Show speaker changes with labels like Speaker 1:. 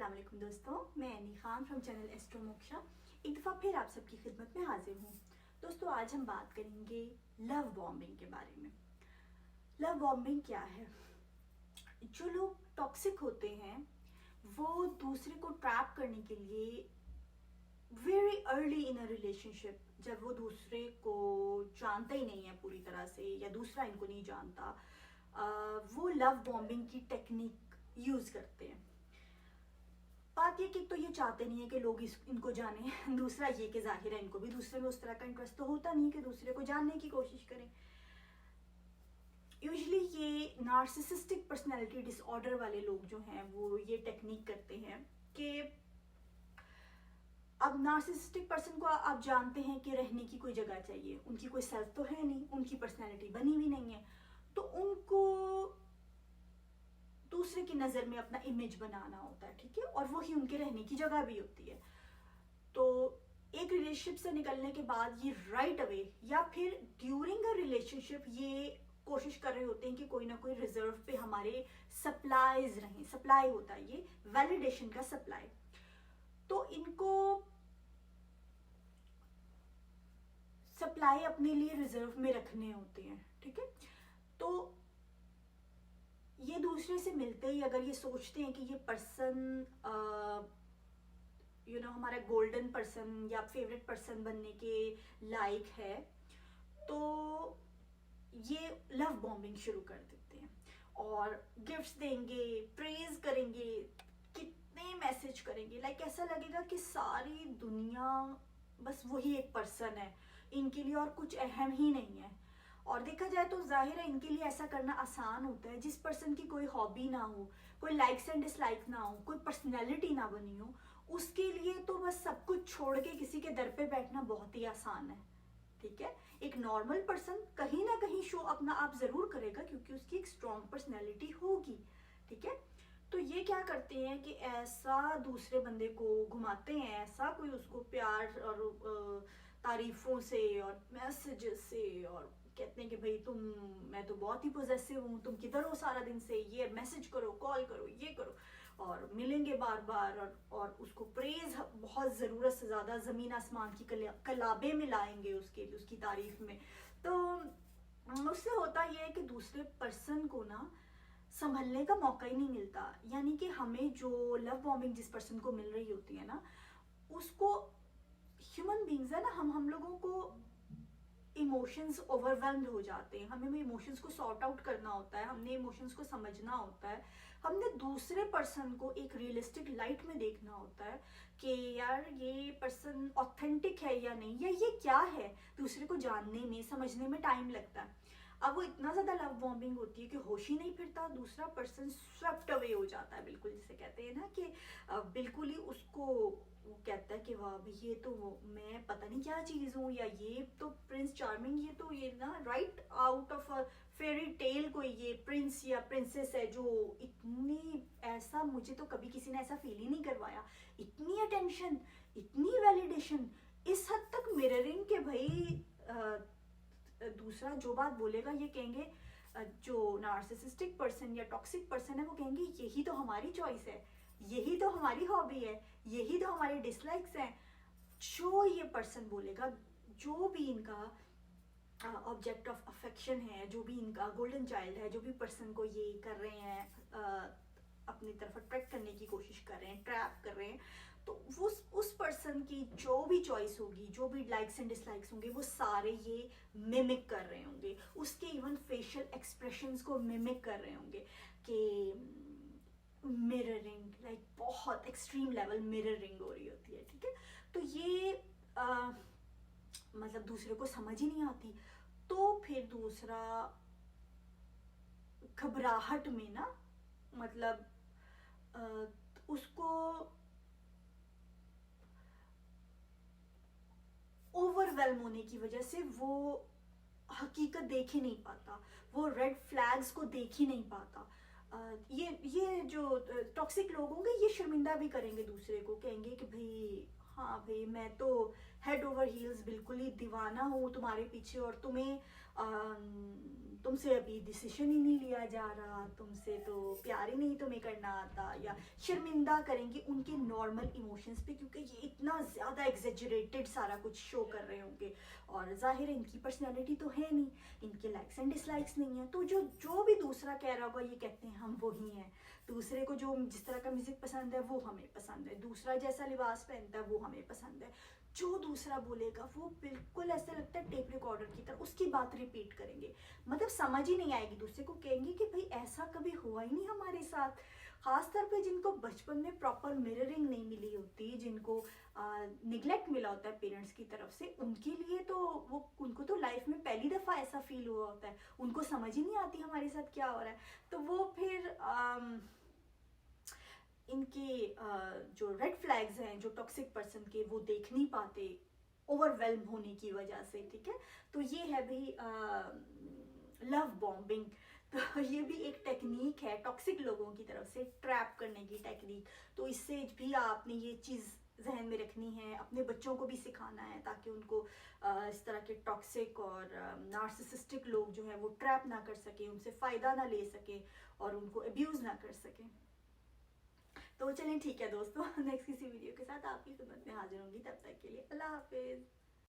Speaker 1: अस्सलाम वालेकुम दोस्तों, मैं any Khan from channel astro moksha एक दफ़ा फिर आप सबकी खिदमत में हाजिर हूँ। दोस्तों, आज हम बात करेंगे लव बॉम्बिंग के बारे में। लव बॉम्बिंग क्या है? जो लोग टॉक्सिक होते हैं वो दूसरे को ट्रैप करने के लिए very early in a relationship, जब वो दूसरे को जानता ही नहीं है पूरी तरह से या दूसरा इनको नहीं जानता, वो लव बॉम्बिंग की टेक्निक यूज़ करते हैं। बात ये कि तो ये चाहते नहीं है कि लोग इनको जाने। दूसरा ये कि जाहिर है इनको भी दूसरे में उस तरह का इंटरेस्ट तो होता नहीं कि दूसरे को जानने की कोशिश करें। यूजुअली ये नार्सिसिस्टिक पर्सनैलिटी डिसऑर्डर वाले लोग जो हैं वो ये टेक्निक करते हैं कि अब नार्सिसिस्टिक पर्सन को आप जानते हैं कि रहने की कोई जगह चाहिए, उनकी कोई सेल्फ तो है नहीं, उनकी पर्सनैलिटी बनी हुई नहीं है, तो उनको दूसरे की नज़र में अपना इमेज बनाना होता है, ठीक है, और वही उनके रहने की जगह भी होती है। तो एक रिलेशनशिप से निकलने के बाद ये राइट अवे या फिर ड्यूरिंग अ रिलेशनशिप ये कोशिश कर रहे होते हैं कि कोई ना कोई रिजर्व पे हमारे सप्लाईज रहें। सप्लाई होता है ये वैलिडेशन का सप्लाई। तो इनको सप्लाई अपने लिए रिजर्व में रखने होते हैं, ठीक है। तो ये दूसरे से मिलते ही अगर ये सोचते हैं कि ये पर्सन हमारा गोल्डन पर्सन या फेवरेट पर्सन बनने के लायक है, तो ये लव बॉम्बिंग शुरू कर देते हैं और गिफ्ट्स देंगे, प्रेज करेंगे, कितने मैसेज करेंगे, लाइक ऐसा लगेगा कि सारी दुनिया बस वही एक पर्सन है, इनके लिए और कुछ अहम ही नहीं है। और देखा जाए तो जाहिर है इनके लिए ऐसा करना आसान होता है। जिस पर्सन की कोई हॉबी ना हो, कोई लाइक्स एंड डिसलाइक ना हो, कोई पर्सनैलिटी ना बनी हो, उसके लिए तो बस सब कुछ छोड़ के किसी के दर पे बैठना बहुत ही आसान है, ठीक है। एक नॉर्मल पर्सन कहीं ना कहीं शो अपना आप जरूर करेगा क्योंकि उसकी एक स्ट्रॉन्ग पर्सनैलिटी होगी, ठीक है। तो ये क्या करते हैं कि ऐसा दूसरे बंदे को घुमाते हैं, ऐसा कोई उसको प्यार और तारीफों से और मैसेजेस से, और कहते हैं कि भाई मैं तो बहुत ही पोजेसिव हूँ, तुम किधर हो सारा दिन से, ये मैसेज करो, कॉल करो, ये करो, और मिलेंगे बार बार, और उसको प्रेज बहुत ज़रूरत से ज़्यादा ज़मीन आसमान की कलाबे में लाएंगे उसकी तारीफ में। तो उससे होता यह है कि दूसरे पर्सन को ना संभलने का मौका ही नहीं मिलता। यानी कि हमें जो लव बॉम्बिंग जिस पर्सन को मिल रही होती है ना, उसको ह्यूमन बींग्स है ना, हम लोगों को इमोशंस ओवरवेल्म्ड हो जाते हैं। हमें इमोशंस को सॉर्ट आउट करना होता है, हमने इमोशंस को समझना होता है, हमने दूसरे पर्सन को एक रियलिस्टिक लाइट में देखना होता है कि यार ये पर्सन ऑथेंटिक है या नहीं, या ये क्या है। दूसरे को जानने में, समझने में टाइम लगता है। अब वो इतना ज्यादा लव बॉम्बिंग होती है कि होश ही नहीं फिरता, दूसरा पर्सन स्वेप्ट अवे हो जाता है, बिल्कुल जिसे कहते हैं ना कि बिल्कुल ही उसको वो कहता है कि वाह भाई ये तो मैं पता नहीं क्या चीज हूँ, या ये तो प्रिंस चार्मिंग, ये तो ये ना right out of a fairy tale कोई ये प्रिंस या प्रिंसेस है जो इतनी, ऐसा मुझे तो कभी किसी ने ऐसा फील ही नहीं करवाया, इतनी अटेंशन, इतनी वैलिडेशन, इस हद तक मिररिंग के भाई दूसरा जो बात बोलेगा ये कहेंगे, जो नार्सिसिस्टिक पर्सन या टॉक्सिक पर्सन है वो कहेंगे यही तो हमारी चॉइस है, यही तो हमारी हॉबी है, यही तो हमारे डिसलाइक्स हैं। जो ये पर्सन बोलेगा, जो भी इनका ऑब्जेक्ट ऑफ अफेक्शन है, जो भी इनका गोल्डन चाइल्ड है, जो भी पर्सन को ये कर रहे हैं, अपनी तरफ अट्रैक्ट करने की कोशिश कर रहे हैं, ट्रैप कर रहे हैं, तो वो उस पर्सन की जो भी चॉइस होगी, जो भी लाइक्स एंड डिसलाइक्स होंगे, वो सारे ये मिमिक कर रहे होंगे, उसके इवन फेशियल एक्सप्रेशंस को मिमिक कर रहे होंगे कि मिररिंग, लाइक बहुत एक्सट्रीम लेवल मिररिंग हो रही होती है, ठीक है। तो ये मतलब दूसरे को समझ ही नहीं आती, तो फिर दूसरा घबराहट में ना, मतलब उसको ओवरवेल्म होने की वजह से वो हकीकत देख ही नहीं पाता, वो रेड फ्लैग्स को देख ही नहीं पाता। ये जो टॉक्सिक लोग होंगे ये शर्मिंदा भी करेंगे दूसरे को, कहेंगे कि भाई हाँ भाई मैं तो हेड ओवर हील्स बिल्कुल ही दीवाना हूँ तुम्हारे पीछे, और तुम्हें तुमसे अभी डिसीजन ही नहीं लिया जा रहा, तुमसे तो प्यार ही नहीं तुम्हें करना आता, या शर्मिंदा करेंगे उनके नॉर्मल इमोशंस पे, क्योंकि ये इतना ज़्यादा एग्जेजरेटेड सारा कुछ शो कर रहे होंगे। और जाहिर है इनकी पर्सनैलिटी तो है नहीं, इनके लाइक्स एंड डिसलाइक्स नहीं है, तो जो जो भी दूसरा कह रहा होगा ये कहते हैं हम वही हैं। दूसरे को जो जिस तरह का म्यूजिक पसंद है वो हमें पसंद है, दूसरा जैसा लिबास पहनता है वो हमें पसंद है, जो दूसरा बोलेगा वो बिल्कुल ऐसा लगता है टेप रिकॉर्डर की तरह उसकी बात रिपीट करेंगे। मतलब समझ ही नहीं आएगी, दूसरे को कहेंगे कि भाई ऐसा कभी हुआ ही नहीं हमारे साथ। खासतौर पे जिनको बचपन में प्रॉपर मिररिंग नहीं मिली होती, जिनको निगलेक्ट मिला होता है पेरेंट्स की तरफ से, उनके लिए तो वो उनको तो लाइफ में पहली दफ़ा ऐसा फील हुआ होता है, उनको समझ ही नहीं आती हमारे साथ क्या हो रहा है। तो वो फिर इनके जो रेड फ्लैग्स हैं जो टॉक्सिक पर्सन के, वो देख नहीं पाते ओवरवेल्म होने की वजह से, ठीक है। तो ये है भाई लव बॉम्बिंग। तो ये भी एक टेक्निक है टॉक्सिक लोगों की तरफ से ट्रैप करने की टेक्निक। तो इससे भी आपने ये चीज़ जहन में रखनी है, अपने बच्चों को भी सिखाना है, ताकि उनको इस तरह के टॉक्सिक और नार्सिसिस्टिक लोग जो हैं वो ट्रैप ना कर सके, उनसे फ़ायदा ना ले सके और उनको अब्यूज़ ना कर सके। तो चलें ठीक है दोस्तों, नेक्स्ट किसी वीडियो के साथ आपकी खिदमत में हाजिर होंगी, तब तक के लिए अल्लाह हाफिज़।